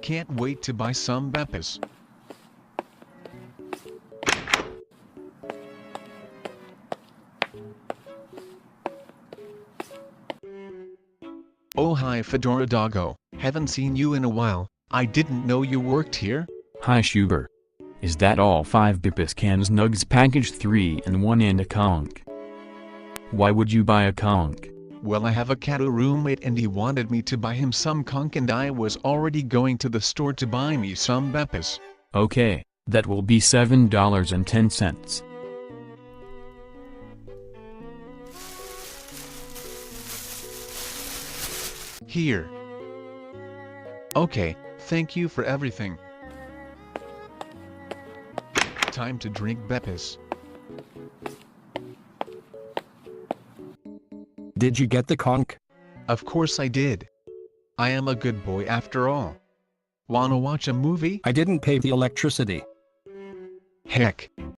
Can't wait to buy some bepis. Oh hi Fedora Doggo, haven't seen you in a while. I didn't know you worked here. Hi Schuber. Is that all 5 bepis cans nugs packaged 3 in 1 and a conch? Why would you buy a conch? Well, I have a cat roommate and he wanted me to buy him some conch and I was already going to the store to buy me some bepis. Okay, that will be $7.10. Here. Okay, thank you for everything. Time to drink bepis. Did you get the conch? Of course I did. I am a good boy after all. Wanna watch a movie? I didn't pay the electricity. Heck.